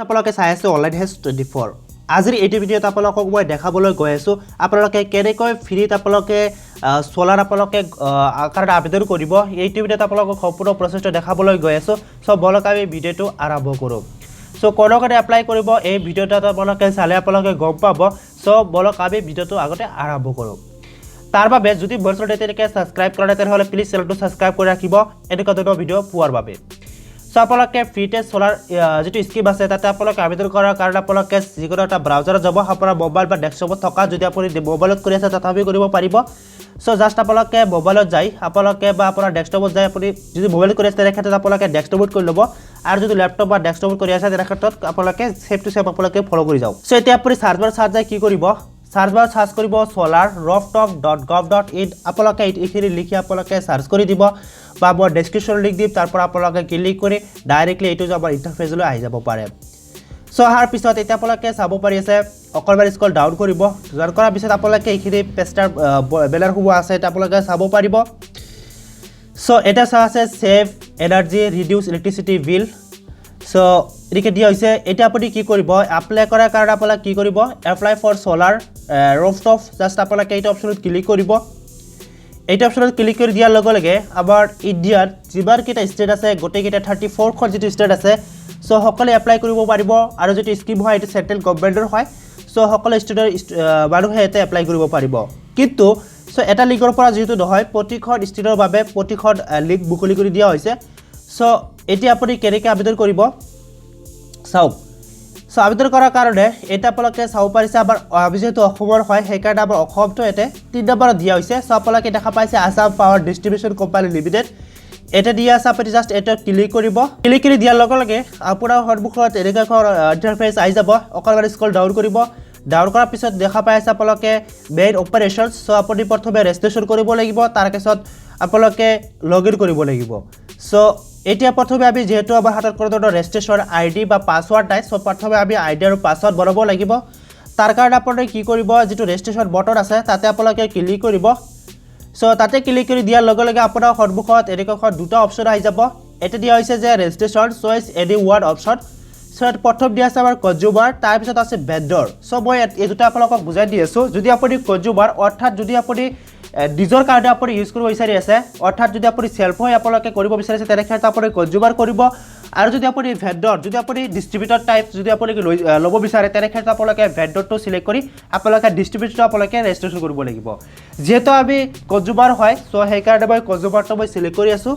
আপোনালোকে চাই আছে অনলাইন হেজ 24 আজিৰ এই ভিডিঅ'ত আপোনালোকক মই দেখাবলৈ গৈ আছো আপোনালোকে কেনেকৈ ফ্ৰীত আপোনালোকে সোলাৰ আপোনালোকে আকাৰত আবেদন কৰিব এই ভিডিঅ'ত আপোনালোকক সম্পূৰ্ণ প্ৰচেছটো দেখাবলৈ গৈ আছো সো বলক আমি ভিডিঅ'টো আৰম্ভ কৰো সো কোনকৰে এপ্লাই কৰিব এই ভিডিঅ'টো আপোনালোকে চালে আপোনালোকে গম পাব সো বলক আমি ভিডিঅ'টো আগতে আৰম্ভ কৰো তাৰ বাবে যদি বৰ্তমান এতিয়ালৈকে সাবস্ক্ৰাইব কৰা নাই তেতিয়াহ'লে প্লিজ চেনেলটো সাবস্ক্ৰাইব কৰি ৰাখিব এনেকুৱা ধৰণৰ ভিডিঅ' পোৱাৰ বাবে সো আপোনালোকে ফ্ৰীতে সোলাৰ যেটো স্কিম আছে তাতে আপোনালোকে আবেদন কৰাৰ কাৰণে আপোনালোকে যিকোনো এটা ব্ৰাউজাৰত যাব আপোনাৰ মোবাইল বা ডেস্কটপত থকা যদি আপুনি মোবাইলত কৰি আছে তথাপি কৰিব পাৰিব সো জাস্ট আপোনালোকে মোবাইলত যাই আপোনালোকে বা আপোনাৰ ডেস্কটপত যাই আপুনি যদি মোবাইল কৰি আছে তেনে ক্ষেত্ৰত আপোনালোকে ডেস্কটপত কৰি ল'ব আৰু যদি ল্যাপটপ বা ডেস্কটপত কৰি আছে তেনে ক্ষেত্ৰত আপোনালোকে সেভ টু সেভ আপোনালোকে ফলো কৰি যাওক সো এতিয়া আপুনি সাৰ্চ বাৰ সাৰ্চ যাই কি কৰিব সাৰ্চ বাৰ সাৰ্চ কৰিব solar.rooftop.gov.in আপোনালোকে এইখিনি লিখি আপোনালোকে সাৰ্চ কৰি দিব বা মই ডেসক্ৰিপচন লিংক দিম তাৰ পৰা আপোনালোকে ক্লিক কৰি ডাইৰেক্টলি এইটো যাব ইন্টাৰফেসলৈ আহি যাব পাৰে সো হাৰ পিছত এটা আপোনালোকে চাব পাৰি আছে অকলবাৰ স্ক্ৰল ডাউন কৰিব যাৰ কৰাৰ পিছত আপোনালোকে এইখিনি পেস্টাৰ বেনাৰ হ'ব আছে এটা আপোনালোকে চাব পাৰিব সো এটা আছে সেভ এনাৰ্জি ৰিডিউস ইলেক্ট্ৰিসিটি বিল সো এদিকে দিয়া হৈছে এটা আপুনি কি কৰিব এপ্লাই কৰাৰ কাৰণে আপোনালোকে কি কৰিব apply for solar rooftop just আপোনালোকে এইটো অপচনত ক্লিক কৰিব এইটো অপচনত ক্লিক কৰি দিয়াৰ লগে লগে আমাৰ ইণ্ডিয়াৰ যিমান কেইটা ষ্টেট আছে গোটেইকেইটা 34 খন যেটো ষ্টেট আছে সো সকলে এপ্লাই কৰিব পাৰিব আৰু যেটো স্কিম হয় এটা সেন্ট্ৰেল গভৰ্ণমেন্টৰ হয় সো সকলে ষ্টেটৰ মানুহে এতে এপ্লাই কৰিব পাৰিব কিন্তু সো এটা লিংকৰ পৰা যেটো নহয় প্ৰতিখন ষ্টেটৰ বাবে প্ৰতিখন লিংক মুকলি কৰি দিয়া হৈছে সো এতিয়া আপুনি কেনেকৈ আবেদন কৰিব চাওক সো আবেদন কৰাৰ কাৰণে এটা আপোনালোকে চাব পাৰিছে আমাৰ যেহেতু অসমৰ হয় সেইকাৰণে আমাৰ অসমটো এতে 3 নম্বৰ দিয়া হৈছে সো আপোনালোকে দেখা পাইছে আসাম পাৱাৰ ডিস্ট্ৰিবিউশন কোম্পানী লিমিটেড এটা দিয়া আছে আপুনি জাস্ট এটা ক্লিক কৰিব ক্লিক কৰি দিয়াৰ লগে লগে আপোনাৰ সন্মুখত এনেকুৱা ইন্টাৰফেস আহি যাব অকলবাৰ স্ক্ৰল ডাউন কৰিব ডাউন কৰাৰ পিছত দেখা পাই আছে আপোনালোকে মেইন অপাৰেশনস সো আপুনি প্ৰথমে ৰেজিষ্ট্ৰেচন কৰিব লাগিব তাৰ পিছত আপোনালোকে লগইন কৰিব লাগিব সো এতিয়া প্ৰথমে আমি যেহেতু আমাৰ হাতত কোনো ধৰণৰ ৰেজিষ্ট্ৰেচন আইডি বা পাসওয়াৰ্ড নাই সো প্ৰথমে আমি আইডি আৰু পাসওয়াৰ্ড বনাব লাগিব তাৰ কাৰণে আপুনি কি কৰিব যেটো ৰেজিষ্ট্ৰেচন বটন আছে তাতে আপোনালোকে ক্লিক কৰিব সো তাতে ক্লিক কৰি দিয়াৰ লগে লগে আপোনাৰ সন্মুখত এনেকুৱা দুটা অপচন আহি যাব এটা দিয়া হৈছে যে registration choice any one option so প্ৰথম দিয়া আছে আমাৰ কনজিউমাৰ তাৰ পিছত আছে ভেন্ডৰ সো মই এই দুটা আপোনালোকক বুজাই দি আছো যদি আপুনি কনজিউমাৰ অৰ্থাৎ যদি আপুনি ডিজৰ কাৰণে আপুনি ইউজ কৰিব বিচাৰি আছে অৰ্থাৎ যদি আপুনি সেলফ হৈ আপোনালোকে কৰিব বিচাৰিছে তেনে ক্ষেত্ৰত আপুনি কনজিউমাৰ কৰিব আৰু যদি আপুনি ভেন্ডৰ যদি আপুনি ডিস্ট্ৰিবিউটৰ টাইপ যদি আপুনি ল'ব বিচাৰে তেনে ক্ষেত্ৰত আপোনালোকে ভেন্ডৰটো সিলেক্ট কৰি আপোনালোকে ডিস্ট্ৰিবিউটৰ আপোনালোকে ৰেজিষ্ট্ৰেচন কৰিব লাগিব যেহেতু আমি কনজিউমাৰ হয় সো সেই কাৰণে মই কনজিউমাৰটো মই সিলেক্ট কৰি আছো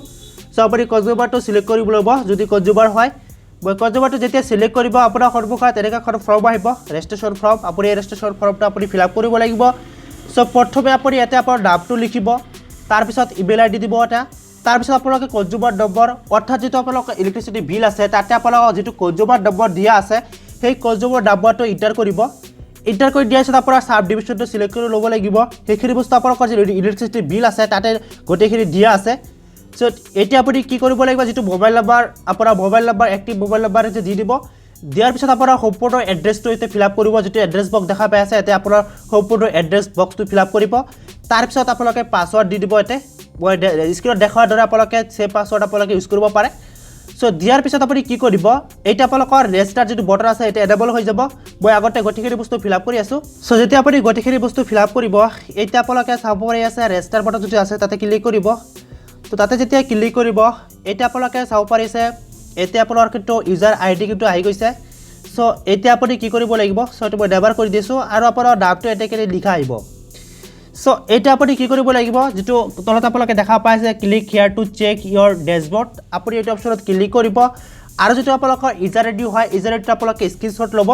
সো আপুনি কনজিউমাৰটো সিলেক্ট কৰিব ল'ব যদি কনজিউমাৰ হয় মই কনজিউমাৰটো যেতিয়া সিলেক্ট কৰিব আপোনাৰ সন্মুখত এনেকুৱা ফৰ্ম আহিব ৰেজিষ্ট্ৰেচন ফৰ্ম আপুনি ৰেজিষ্ট্ৰেচন ফৰ্মটো আপুনি ফিল আপ কৰিব লাগিব সো প্ৰথমে আপুনি ইয়াতে আপোনাৰ নামটো লিখিব তাৰ পিছত ইমেইল আইডি দিব এটা তাৰ পিছত আপোনালোকে কনজিউমাৰ নম্বৰ অৰ্থাৎ যেটো আপোনালোকৰ ইলেক্ট্ৰিসিটি বিল আছে তাতে আপোনালোকৰ যেটো কনজিউমাৰ নম্বৰ দিয়া আছে সেই কনজিউমাৰ নম্বৰটো এন্টাৰ কৰিব এন্টাৰ কৰি দিয়াৰ পিছত আপোনাৰ সাব ডিভিজনটো সিলেক্ট কৰি ল'ব লাগিব সেইখিনি বস্তু আপোনালোকৰ যে ইলেক্ট্ৰিসিটি বিল আছে তাতে গোটেইখিনি দিয়া আছে সো এতিয়া আপুনি কি কৰিব লাগিব যেটো মোবাইল নম্বৰ আপোনাৰ mobile number active mobile number যে দি দিব দিয়াৰ পিছত আপোনাৰ সম্পূৰ্ণ এড্ৰেছটো এতে ফিল আপ কৰিব যেটো এড্ৰেছ বক্স দেখা পাই আছে এতে আপোনাৰ সম্পূৰ্ণ এড্ৰেছ বক্সটো ফিল আপ কৰিব তাৰ পিছত আপোনালোকে পাসওয়াৰ্ড দি দিব এতে মই স্ক্ৰীনত দেখাৰ দৰে আপোনালোকে সেই পাসওয়াৰ্ড আপোনালোকে ইউজ কৰিব পাৰে সো দিয়াৰ পিছত আপুনি কি কৰিব এটা আপোনালোকৰ ৰেজিষ্টাৰ যেটো বটন আছে এটা এনেবল হৈ যাব মই আগতে গটিখিনি বস্তু ফিল আপ কৰি আছো সো যেতিয়া আপুনি গটিখিনি বস্তু ফিল আপ কৰিব এটা আপোনালোকে চাব পাৰি আছে ৰেজিষ্টাৰ বটন যেটো আছে তাতে ক্লিক কৰিব তো তাতে যেতিয়া ক্লিক কৰিব এটা আপোনালোকে চাব পাৰিছে এতে আপোনাৰ কিন্তু ইউজাৰ আইডি কিন্তু আহি গৈছে সো এতিয়া আপুনি কি কৰিব লাগিব সো এটো মই নেভাৰ কৰি দিছো আৰু আপোনাৰ নামটো এতেকে লিখা আহিব সো এটা আপুনি কি কৰিব লাগিব যেটো তলত আপোনালোকে দেখা পাইছে click here to check your dashboard আপুনি এই অপচনত ক্লিক কৰিব আৰু যেটো আপোনালোকৰ ইউজাৰ আইডি হয় ইউজাৰ আইডিটো আপোনালোকে স্ক্ৰিনশ্বট ল'ব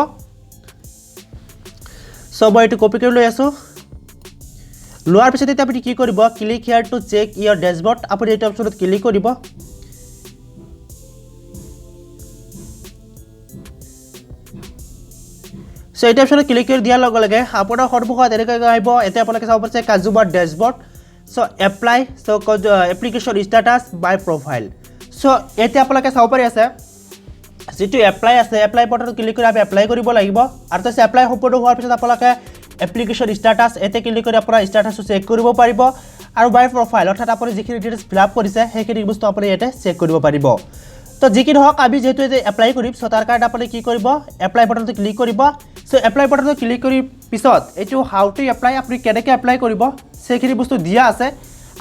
সো মই এটো কপি কৰি লৈ আছো লোৱাৰ পিছত এতিয়া আপুনি কি কৰিব click here to check your dashboard আপুনি এই অপচনত ক্লিক কৰিব সো এটা অপচনত ক্লিক কৰি দিয়াৰ লগে লগে আপোনাৰ সন্মুখত এনেকৈ আহিব এতে আপোনালোকে চাব পাৰিছে consumer dashboard so apply so application status by profile so এতে আপোনালোকে চাব পাৰি আছে যেটো এপ্লাই আছে এপ্লাই বটনত ক্লিক কৰি আমি এপ্লাই কৰিব লাগিব আৰু তাতে এপ্লাই সম্পূৰ্ণ হোৱাৰ পিছত আপোনালোকে এপ্লিকেশন ষ্টেটাস এতে ক্লিক কৰি আপোনাৰ ষ্টেটাসটো চেক কৰিব পাৰিব আৰু বাই প্ৰফাইল অৰ্থাৎ আপুনি যিখিনি ডিটেইলছ ফিল আপ কৰিছে সেইখিনি বস্তু আপুনি এতে চেক কৰিব পাৰিব তো যিকি নহওক আমি যেহেতু এপ্লাই কৰিম সো তাৰ কাৰণে আপুনি কি কৰিব এপ্লাই বাটনটো ক্লিক কৰিব সো এপ্লাই বাটনটো ক্লিক কৰি পিছত এইটো হাউ টু এপ্লাই আপুনি কেনেকৈ এপ্লাই কৰিব সেইখিনি বস্তু দিয়া আছে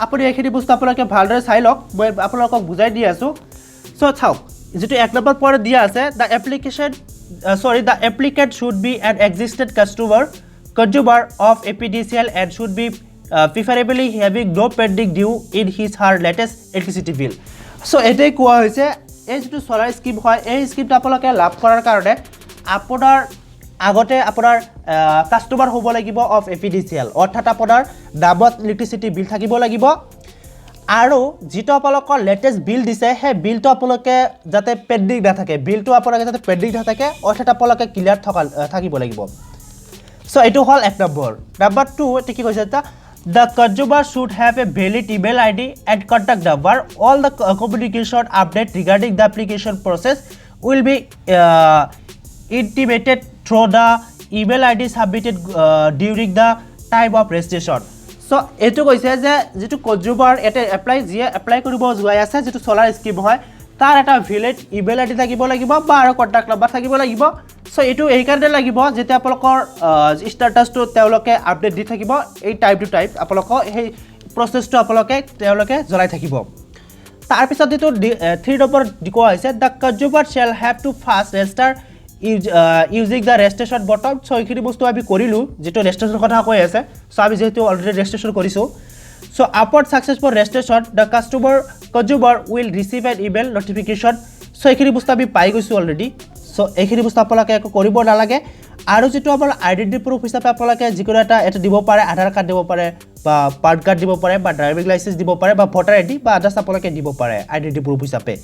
আপুনি এইখিনি বস্তু আপোনালোকে ভালদৰে চাই লওক মই আপোনালোকক বুজাই দি আছোঁ সো চাওক যেটো এক নম্বৰ পৰে দিয়া আছে the applicant should be an existing consumer of APDCL and should be preferably having no pending due in his her latest electricity bill so এটাই কোৱা হৈছে এই যেটো সোলাৰ স্কিম হয় এই স্কিমটো আপোনালোকে লাভ কৰাৰ কাৰণে আপোনাৰ আগতে আপোনাৰ কাস্টমাৰ হ'ব লাগিব অফ APDCL অৰ্থাৎ আপোনাৰ ডাবল ইলেক্ট্ৰিচিটি বিল থাকিব লাগিব আৰু যেটো আপোনালোকৰ লেটেষ্ট বিল দিছে সেই বিলটো আপোনালোকে যাতে পেন্ডিং না থাকে বিলটো আপোনালোকে যাতে পেন্ডিং না থাকে অৰ্থাৎ আপোনালোকে ক্লিয়াৰ থাকিব লাগিব সো এটো হল এক নম্বৰ নাম্বাৰ 2 এটো কি কৈছে এটা the consumer should have a valid email ID and contact number all the communication update regarding the application process will be intimated through the email ID submitted during the time of registration so eto koise je jetu consumer ete apply koribo joai ase jetu solar scheme hoy tar eta valid email ID thakibo lagibo ba aro contact number thakibo lagibo so eto ei karone lagibo jete apolokor status to teoloke update di thakibo ei time to time apoloko ei process to apoloke teoloke jolai thakibo tar pisot eto 3 number diko hoise the consumer shall have to first register using the registration button so ekhini bostu abi korilu jeto registration kotha koi ase so abi jehetu already registration korisu so upon successful registration the consumer will receive an email notification so ekhini bostu abi pai goisu already so ekhini bostu apolake ekko koribo na lage aru jeto apol identity proof hisabe apolake jikono eta dibo pare Aadhaar card dibo pare ba PAN card dibo pare ba driving license dibo pare ba voter ID ba others apolake dibo pare identity proof hisabe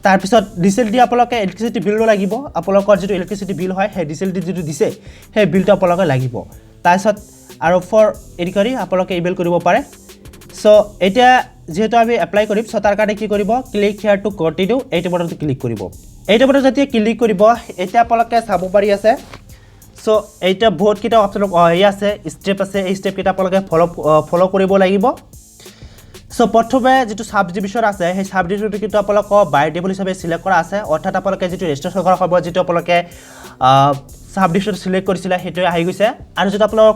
তাৰ পিছত recently আপোনালোকে electricity bill লাগিব আপোনালোকৰ যেটো electricity bill হয় হে recently যেটো দিছে হে বিলটো আপোনালোকে লাগিব তাৰ পিছত আৰু ফৰ এডি কৰি আপোনালোকে ইমেইল কৰিব পাৰে সো এটা যেহেতু আমি এপ্লাই কৰিম সো তাৰ কাৰণে কি কৰিব ক্লিক হিয়াৰ টু কন্টিনিউ এইটো বটনটো ক্লিক কৰিব এইটো বটন যেতিয়া ক্লিক কৰিব এটা আপোনালোকে চাব পাৰি আছে সো এইটা বহুত কিটা অপচন আছে স্টেপ আছে এই স্টেপ কিটা আপোনালোকে ফলো কৰিব লাগিব সো প্ৰথমে যেটো সাব ডিভিশন আছে সেই সাব ডিভিশনটো কিন্তু আপোনালোক বাই ডেবল হিচাপে সিলেক্ট কৰা আছে অৰ্থাৎ আপোনালোকে যেটো ৰেজিষ্ট্ৰেচন কৰা হ'ব যেটো আপোনালোকে সাব ডিভিশন সিলেক্ট কৰিছিল হেটো আহি গৈছে আৰু যেটো আপোনালোকৰ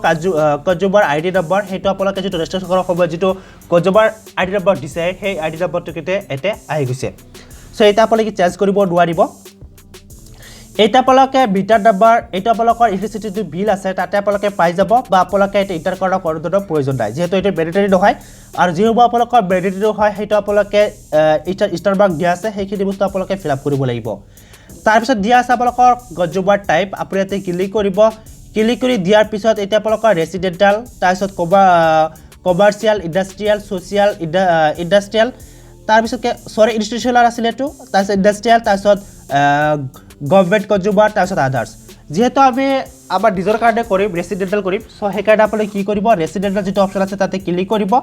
কনজিউমাৰ আইডি নম্বৰ হেটো আপোনালোকে যেটো ৰেজিষ্ট্ৰেচন কৰা হ'ব যেটো কনজিউমাৰ আইডি নম্বৰ দিছে সেই আইডি নম্বৰটো কিতে এতে আহি গৈছে সো এটা আপোনালোকে চেঞ্জ কৰিব নোৱাৰিব এটা আপোনালোকে মিটাৰ নম্বৰ এটা আপোনালোকৰ ইলেক্ট্ৰিচিটি বিল আছে তাতে আপোনালোকে পাই যাব বা আপোনালোকে এটা ইন্টাৰ কৰা কৰাৰ প্ৰয়োজন নাই যেহেতু এটা ম্যান্ডেটৰি নহয় আৰু যেহেতু আপোনালোকৰ ম্যান্ডেটৰি হয় হেটো আপোনালোকে ষ্টাৰ মাৰ্ক দিয়া আছে সেইখিনি বস্তু আপোনালোকে ফিল আপ কৰিব লাগিব তাৰ পিছত দিয়া আছে আপোনালোকৰ কনজিউমাৰ টাইপ আপুনি এতে ক্লিক কৰিব ক্লিক কৰি দিয়াৰ পিছত এটা আপোনালোকৰ ৰেসিডেন্টাল তাৰ পিছত কমাৰ্শিয়াল ইন্ডাষ্ট্ৰিয়েল সোশিয়াল ইন্ডাষ্ট্ৰিয়েল তাৰ পিছত সৰি ইনষ্টিটিউচনাল আছিল এটো তাৰ পিছত ইন্ডাষ্ট্ৰিয়েল তাৰ পিছত গভৰ্নমেন্ট কনজিউমাৰ তাৰ পিছত আদাৰ্স যেহেতু আমি আমাৰ নিজৰ কাৰণে কৰিম ৰেসিডেন্টাল কৰিম সো হে কাৰণে আপুনি কি কৰিব ৰেসিডেন্টাল যেটো অপচন আছে তাতে ক্লিক কৰিব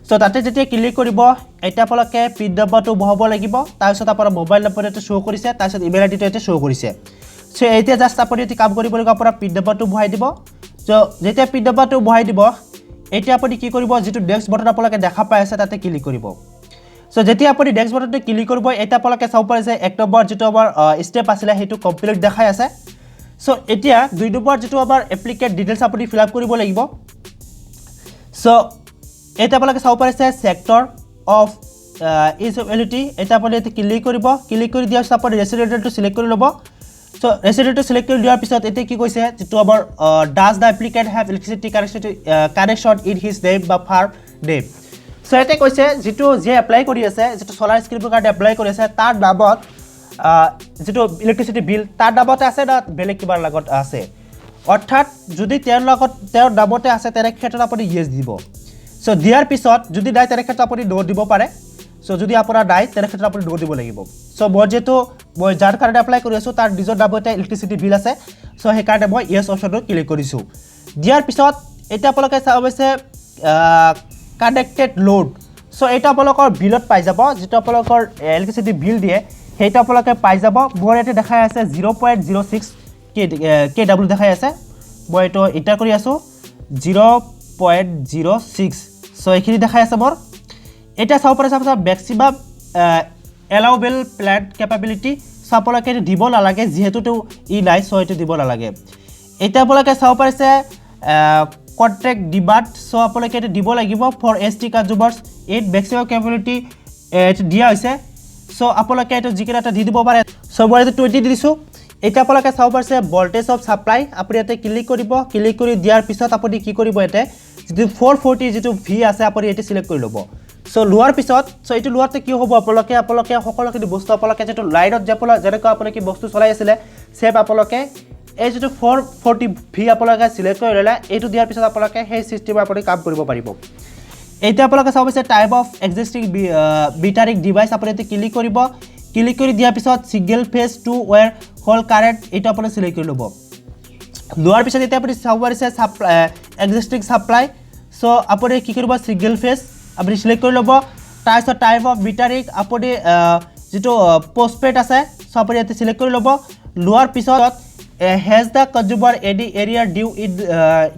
সো তাতে যেতিয়া ক্লিক কৰিব এটা আপোনালোকে পিন নম্বৰটো বহাব লাগিব তাৰ পিছত আপোনাৰ মোবাইল নম্বৰ এটা শো কৰিছে তাৰ পিছত ইমেইল আইডিটো এটা শো কৰিছে সো এতিয়া জাস্ট আপুনি এটি কাম কৰিব লাগিব আপোনাৰ পিন নম্বৰটো বহাই দিব সো যেতিয়া পিন নম্বৰটো বহাই দিব এতিয়া আপুনি কি কৰিব যেটো নেক্সট বটন আপোনালোকে দেখা পাই আছে তাতে ক্লিক কৰিব সো যেতিয়া আপুনি নেক্সট বটনটো ক্লিক কৰিব এটা আপোনালোকে চাব পাৰে যে এক নম্বৰ যেটো আমাৰ স্টেপ আছিল হেতু কমপ্লিট দেখাই আছে সো এতিয়া দুই নম্বৰ যেটো আমাৰ এপ্লিকেন্ট ডিটেইলছ আপুনি ফিল আপ কৰিব লাগিব সো এটা আপোনালোকে চাব পাৰে যে সেক্টৰ অফ ইউজিবিলিটি এটা আপুনি ক্লিক কৰিব ক্লিক কৰি দিয়াৰ পিছত আপুনি ৰেসিডেন্টটো সিলেক্ট কৰি ল'ব সো ৰেসিডেন্টটো সিলেক্ট কৰি দিয়াৰ পিছত এতে কি কৈছে যেটো আমাৰ does da applicant have electricity connection in his name বা ফাৰ্ম নেম সো এতে কৈছে যেটো যে এপ্লাই কৰি আছে যেটো সোলাৰ স্কিমৰ কাৰণে এপ্লাই কৰি আছে তাৰ নামত যেটো ইলেক্ট্ৰিচিটি বিল তাৰ নামতে আছে না বেলেগ কিবাৰ লগত আছে অৰ্থাৎ যদি তেওঁৰ লগত তেওঁৰ নামতে আছে তেনে ক্ষেত্ৰত আপুনি ইয়েস দিব সো দিয়াৰ পিছত যদি নাই তেনে ক্ষেত্ৰত আপুনি নো দিব পাৰে সো যদি আপোনাৰ নাই তেনে ক্ষেত্ৰত আপুনি নো দিব লাগিব সো মই যেটো মই যাৰ কাৰণে এপ্লাই কৰি আছো তাৰ নিজৰ নামতে ইলেক্ট্ৰিচিটি বিল আছে সো হে কাৰণে মই ইয়েস অপচনটো ক্লিক কৰিছো দিয়াৰ পিছত এটা আপোনালোকে চাবছে কানেক্টেড লোড সো এটা আপোনালোকৰ বিলত পাই যাব যেটো আপোনালোকৰ ইলেক্ট্ৰিচিটি বিল দিয়ে হেটা আপোনালোকে পাই যাব মোৰ এতে দেখাই আছে 0.06 kW দেখাই আছে মই এটো ইন্টাৰ কৰি আছো 0.06 সো এখিনি দেখাই আছে মোৰ এটা চাও পাৰে চাব ম্যাক্সিমাম এলাউবেল প্লেন্ট কেপাবিলিটি সো আপোনালোকে এইটো দিব নালাগে যিহেতুটো ই নাই সো এইটো দিব নালাগে এতিয়া আপোনালোকে চাব পাৰিছে কন্ট্ৰেক্ট ডিমান্ড সো আপোনালোকে এইটো দিব লাগিব for ST consumers in maximum capability এইটো দিয়া হৈছে সো আপোনালোকে এইটো যিকোনো এটা দি দিব পাৰে সো মই এইটো 20 দি দিছোঁ এতিয়া আপোনালোকে চাব পাৰিছে ভোল্টেজ অফ সাপ্লাই আপুনি ইয়াতে ক্লিক কৰি দিয়াৰ পিছত আপুনি কি কৰিব ইয়াতে যিটো 440 যিটো ভি আছে আপুনি এটি সিলেক্ট কৰি ল'ব সো লোৱাৰ পিছত সো এইটো লোৱাতে কি হ'ব আপোনালোকে সকলোখিনি বস্তু আপোনালোকে যেটো লাইনত যেনেকৈ আপোনালোকে বস্তু চলাই আছিলে সেভ আপোনালোকে এই যেটো 440 ভি আপোনালোকে সিলেক্ট কৰি ল'লে এইটো দিয়াৰ পিছত আপোনালোকে সেই সিস্টেম আপুনি কাম কৰিব পাৰিব এতিয়া আপোনালোকে চাব পাৰিছে type of existing metering device আপুনি এতে ক্লিক কৰি দিয়াৰ পিছত single phase two wire whole current এটা আপুনি সিলেক্ট কৰি ল'ব লোৱাৰ পিছত এতিয়া আপুনি চাব পাৰিছে এক্সিস্টিং সাপ্লাই সো আপুনি কি কৰিব সিঙ্গেল ফেজ আপুনি সিলেক্ট কৰি ল'ব তাৰপিছত টাইপ অফ মিটাৰিং আপুনি যেটো পোষ্টপেড আছে সো আপুনি ইয়াতে সিলেক্ট কৰি ল'ব লোৱাৰ পিছত has the consumer any arrear due in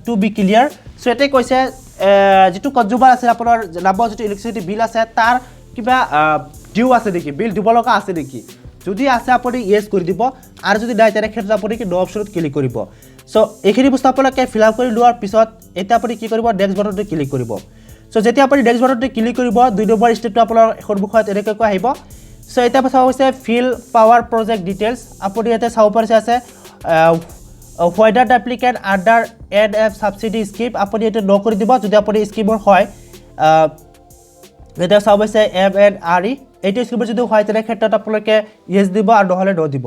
to be clear so এতে কৈছে যেটো কনজিউমাৰ আছে আপোনাৰ নামৰ যেটো ইলেক্ট্ৰিচিটি বিল আছে তাৰ কিবা ডিউ আছে নেকি বিল দিব লগা আছে নেকি যদি আছে আপুনি ইয়েস কৰি দিব আৰু যদি নাই তেনে ক্ষেত্ৰত আপুনি কি নো অপচনত ক্লিক কৰিব সো এইখিনি বস্তু আপোনালোকে ফিল আপ কৰি লোৱাৰ পিছত এতিয়া আপুনি কি কৰিব নেক্সট বাটনটো ক্লিক কৰিব সো যেতিয়া আপুনি নেক্সট বাটনটো ক্লিক কৰিব দুই নম্বৰ ষ্টেপটো আপোনাৰ সন্মুখত এনেকৈ আহিব সো এতিয়া চাব হৈছে ফিল পাৱাৰ প্ৰজেক্ট ডিটেইলছ আপুনি ইয়াতে চাব পাৰিছে আছে whether the applicant under NF subsidy scheme আপুনি এটা ন কৰি দিব যদি আপুনি স্কিমৰ হয় এটা চাব হৈছে MNRE এইটো স্কিমৰ যদি হয় তেনে ক্ষেত্ৰত আপোনালোকে ইয়েস দিব আৰু নহলে ন দিব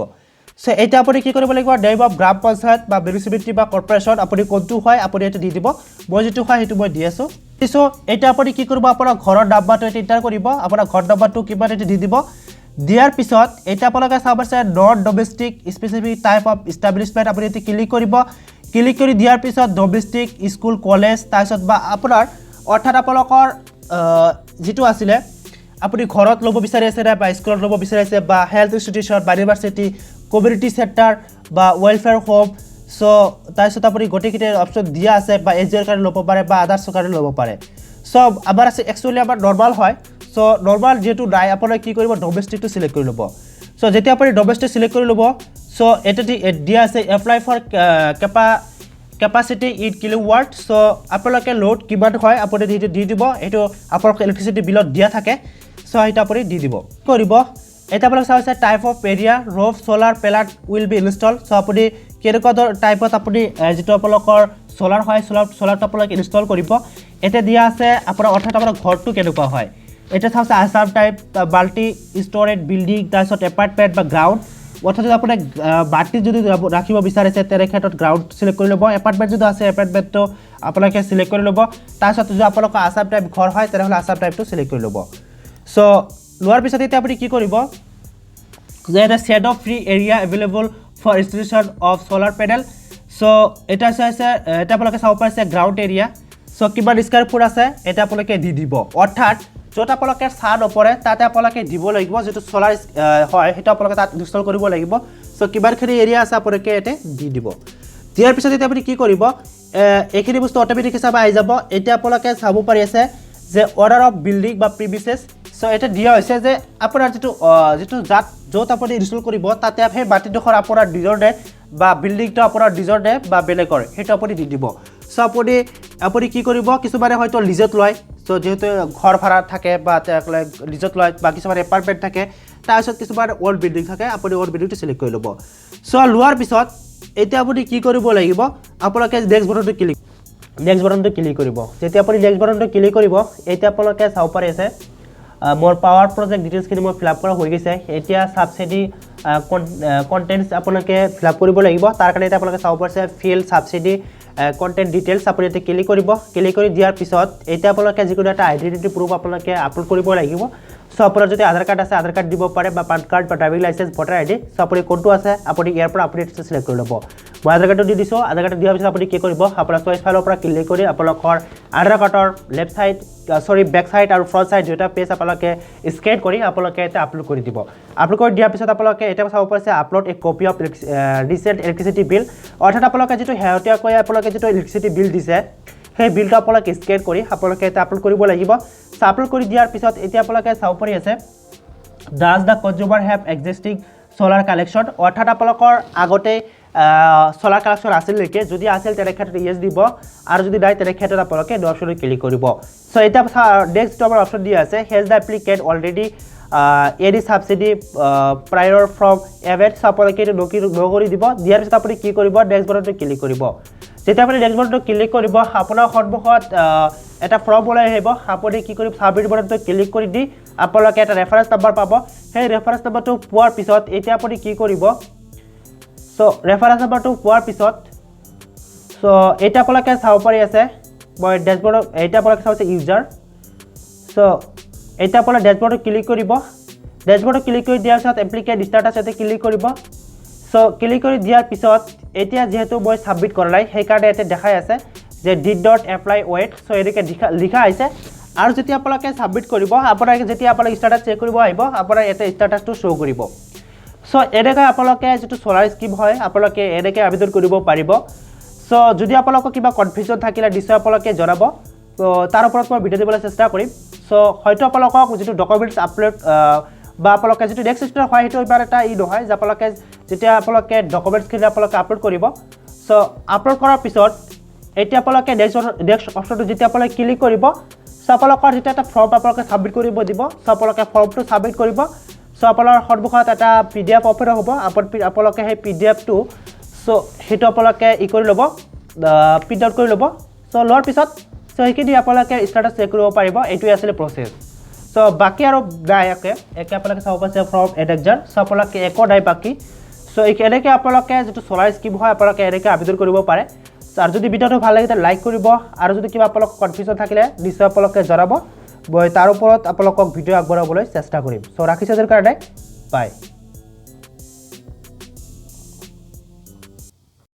সো এটা আপুনি কি কৰিব লাগিব নেম অফ গ্ৰাম পঞ্চায়ত বা মিউনিচিপালিটি বা কৰ্পোৰেচন আপুনি কোনটো হয় আপুনি এটা দি দিব মই যেটো হয় হেতু মই দি আছো সো এটা আপুনি কি কৰিব আপোনাৰ ঘৰৰ নাম্বাৰটো এটা এন্টাৰ কৰিব আপোনাৰ ঘৰ নাম্বাৰটো কিমান এটা দি দিব দিয়াৰ পিছত এটা আপোনালোকে চাব আছে non domestic specific type of establishment আপুনি এটি ক্লিক কৰি দিয়াৰ পিছত ডোমেষ্টিক স্কুল কলেজ তাৰপিছত বা আপোনাৰ অৰ্থাৎ আপোনালোকৰ যেটো আছিল আপুনি ঘৰত লব বিচাৰি আছে বা স্কুলত লব বিচাৰি আছে বা হেলথ ইনষ্টিটিউচন বা ইউনিভাৰ্সিটি কমিউনিটি সেন্টাৰ বা ওয়েলফেয়াৰ হোম সো তাৰপিছত আপুনি গটিকিতে অপচন দিয়া আছে বা এজৰ কাৰণে লব পাৰে বা আদাৰ্স কাৰণে লব পাৰে সো আমাৰ আছে একচুয়ালি আমাৰ নৰমাল হয় সো নৰমাল যেটো নাই আপুনি কি কৰিব ডোমেষ্টিকটো সিলেক্ট কৰি ল'ব সো যেতিয়া আপুনি ডোমেষ্টিক সিলেক্ট কৰি ল'ব সো এটা দিয়া আছে apply for capacity in kilowatt so আপোনালোকে লোড কিমান হয় আপুনি দি দিব এটো আপোনালোকৰ ইলেক্ট্ৰিচিটি বিলত দিয়া থাকে সো এটা আপুনি দি দিব কৰিব এটা আপোনালোকে চাইছে type of area roof solar panel will be install so আপুনি কেনেকুৱা টাইপত আপুনি যেটো আপোনালোকৰ সোলাৰ হয় সোলাৰটো আপোনালোকে ইনষ্টল কৰিব এটা দিয়া আছে আপোনাৰ অৰ্থাৎ আপোনাৰ ঘৰটো কেনেকুৱা হয় এটা চাওছে আসাম টাইপ মাল্টি ষ্টৰেজ বিল্ডিং তাৰছত এপাৰ্টমেন্ট বা গ্ৰাউণ্ড অৰ্থাৎ যদি বাটি যদি ৰাখিব বিচাৰিছে তেনে ক্ষেত্ৰত গ্ৰাউণ্ড সিলেক্ট কৰি ল'ব এপাৰ্টমেন্ট যদি আছে এপাৰ্টমেন্টটো আপোনালোকে সিলেক্ট কৰি ল'ব তাৰছত যদি আপোনালোকৰ আসাম টাইপ ঘৰ হয় তেনেহলে আসাম টাইপটো সিলেক্ট কৰি ল'ব সো লোৱাৰ পিছত এতিয়া আপুনি কি কৰিব যে এটা set of free area available for installation of solar panel so এটা আছে এটা আপোনালোকে চাব পাৰিছে গ্ৰাউণ্ড এৰিয়া সো কিমান স্কয়াৰ ফুট আছে এটা আপোনালোকে দি দিব অৰ্থাৎ যত আপোনালোকে ছাদ ওপৰে তাতে আপোনালোকে দিব লাগিব যেটো সোলাৰ হয় হেটো আপোনালোকে তাত ইনষ্টল কৰিব লাগিব সো কিমানখিনি এৰিয়া আছে আপোনালোকে এতে দি দিব দিয়াৰ পিছত এতিয়া আপুনি কি কৰিব এইখিনি বস্তু অটোমেটিক হিচাপে আহি যাব এতিয়া আপোনালোকে চাব পাৰি আছে যে অৰ্ডাৰ অফ বিল্ডিং বা প্ৰিমিসেস সো এটা দিয়া হৈছে যে আপোনাৰ যেটো যত আপুনি ইনষ্টল কৰিব তাতে সেই মাটিডোখৰ আপোনাৰ নিজৰ নে বা বিল্ডিংটো আপোনাৰ নিজৰ নে বা বেলেগৰ হেটো আপুনি দি দিব সো আপুনি কি কৰিব কিছুমানে হয়তো লিজত লয় সো যেহেতু ঘৰ ভাড়া থাকে বা লিজত লয় বা কিছুমান এপাৰ্টমেন্ট থাকে তাৰছত কিছুমান ওল্ড বিল্ডিং থাকে আপুনি ওল্ড বিল্ডিংটো সিলেক্ট কৰি ল'ব সো লোৱাৰ পিছত এতিয়া আপুনি কি কৰিব লাগিব আপোনালোকে নেক্সট বাটনটো ক্লিক কৰিব যেতিয়া আপুনি নেক্সট বাটনটো ক্লিক কৰিব এতিয়া আপোনালোকে চাব পাৰি আছে মোৰ পাৱাৰ প্ৰজেক্ট ডিটেইলছখিনি মই ফিল আপ কৰা হৈ গৈছে এতিয়া সাবসিডি কন্টেন্টস আপোনালোকে ফিল আপ কৰিব লাগিব তাৰ কাৰণে এতিয়া আপোনালোকে চাব পাৰিছে ফিল সাবসিডি কন্টেন্ট ডিটেইলছ আপুনি এতে ক্লিক কৰি দিয়াৰ পিছত এতিয়া আপোনালোকে যিকোনো এটা আইডেন্টিটি প্ৰুফ আপোনালোকে আপলোড কৰিব লাগিব সো আপোনাৰ যদি আধাৰ কাৰ্ড আছে আধাৰ কাৰ্ড দিব পাৰে বা পান কাৰ্ড বা driving licence voter ID so আপুনি কোনটো আছে আপুনি ইয়াৰ পৰা আপুনি সিলেক্ট কৰি ল'ব মই আধাৰ কাৰ্ডটো দি দিছো আধাৰ কাৰ্ড দিয়াৰ পিছত আপুনি কি কৰিব আপোনাৰ চইচ ফাইলৰ পৰা ক্লিক কৰি আপোনালোকৰ আধাৰ কাৰ্ডৰ লেফট সাইড বেক সাইড আৰু ফ্ৰন্ট সাইড দুটা পেজ আপোনালোকে স্ক্যান কৰি আপোনালোকে এটা আপলোড কৰি দিব আপলোড কৰি দিয়াৰ পিছত আপোনালোকে এটা চাব পাৰিছে upload A copy of recent electricity bill অৰ্থাৎ আপোনালোকে যেটো হেয়টিয়াকৈ আপোনালোকে যেটো ইলেক্ট্ৰিচিটি বিল দিছে সেই বিলটো আপোনালোকে স্ক্যান কৰি আপোনালোকে এটা আপলোড কৰিব লাগিব আপলোড কৰি দিয়াৰ পিছত এতিয়া আপোনালোকে চাব পাৰি আছে does the consumer have existing solar collection অৰ্থাৎ আপোনালোকৰ আগতে সোলাৰ কালেকশ্যন আছিল নেকি যদি আছিল তেনে ক্ষেত্ৰত ইয়েছ দিব আৰু যদি নাই তেনে ক্ষেত্ৰত আপোনালোকে নো অপশ্যনত ক্লিক কৰিব সো এটা নেক্সট আমাৰ অপশ্যন দিয়া আছে has the applicant already any subsidy প্ৰায়ৰ from Yvette so আপোনালোকে এইটো নকৰি দিব দিয়াৰ পিছত আপুনি কি কৰিব নেক্সট বাটনটো ক্লিক কৰিব যেতিয়া আপুনি নেক্সট বাটনটো ক্লিক কৰিব আপোনাৰ সন্মুখত এটা ফৰ্ম ওলাই আহিব আপুনি কি কৰিব সাবমিট বাটনটো ক্লিক কৰি দি আপোনালোকে এটা ৰেফাৰেন্স নম্বৰ পাব সেই ৰেফাৰেন্স নম্বৰটো পোৱাৰ পিছত এতিয়া আপুনি কি কৰিব সো ৰেফাৰেন্স নম্বৰটো পোৱাৰ পিছত সো এটা আপোনালোকে চাব পাৰি আছে মই ড্যাশবোৰ্ডত এটা আপোনালোকে চাব আছে ইউজাৰ সো এটা আপোনালোকে ড্যাশবোৰ্ডত ক্লিক কৰিব ড্যাশবোৰ্ডত ক্লিক কৰি দিয়াৰ পিছত এপ্লিকেণ্ট ষ্টাটাছ এতে ক্লিক কৰিব সো ক্লিক কৰি দিয়াৰ পিছত এতিয়া যেহেতু মই সাবমিট কৰা নাই সেই কাৰণে এতে দেখাই আছে যে did not apply yet so এনেকৈ লিখা আছে আৰু যেতিয়া আপোনালোকে সাবমিট কৰিব আপোনালোকে যেতিয়া আপোনালোকে ষ্টাটাছ চেক কৰিব আহিব আপোনাৰ এতে ষ্টাটাছটো শ্ব' কৰিব সো এনেকৈ আপোনালোকে যেটো সোলাৰ স্কিম হয় আপোনালোকে এনেকৈ আবেদন কৰিব পাৰিব সো যদি আপোনালোকৰ কিবা কনফিউজন থাকিলে নিশ্চয় আপোনালোকে জনাব তো তাৰ ওপৰত মই ভিডিও দিবলৈ চেষ্টা কৰিম সো হয়তো আপোনালোকক যেটো ডকুমেন্টছ আপলোড বা আপোনালোকে যেটো নেক্সট স্টেপ হয় সেইটো ইবাৰ এটা ই নহয় যে আপোনালোকে যেতিয়া আপোনালোকে ডকুমেন্টছখিনি আপোনালোকে আপলোড কৰিব সো আপলোড কৰাৰ পিছত এতিয়া আপোনালোকে নেক্সট অপশ্যনটো যেতিয়া আপোনালোকে ক্লিক কৰিব সো আপোনালোকৰ যেতিয়া এটা ফৰ্ম আপোনালোকে সাবমিট কৰিব দিব সো আপোনালোকে ফৰ্মটো সাবমিট কৰিব সো আপোনাৰ সন্মুখত এটা পিডিএফ অপেন হ'ব আপোনালোকে সেই পিডিএফটো সো হেতু আপোনালোকে ই কৰি ল'ব প্ৰিন্ট আউট কৰি ল'ব সো লোৱাৰ পিছত সো সেইখিনি আপোনালোকে ষ্টাটাছ চেক কৰিব পাৰিব এইটোৱে আছিল প্ৰসেছ সো বাকি আৰু নাই একে আপোনালোকে চাব পাৰিছে ফৰ্ম এডেক্সাৰ সো আপোনালোকে একো নাই বাকি সো এনেকৈ আপোনালোকে যেটো সোলাৰ স্কিম হয় আপোনালোকে এনেকৈ আবেদন কৰিব পাৰে আৰু যদি ভিডিওটো ভাল লাগে লাইক কৰিব আৰু যদি কিবা আপোনালোকৰ কনফিউজন থাকিলে নিশ্চয় আপোনালোকে জনাব মই তাৰ ওপৰত আপোনালোকক ভিডিও আগবঢ়াবলৈ চেষ্টা কৰিম সো ৰাখিছোঁ আজিৰ কাৰণে বাই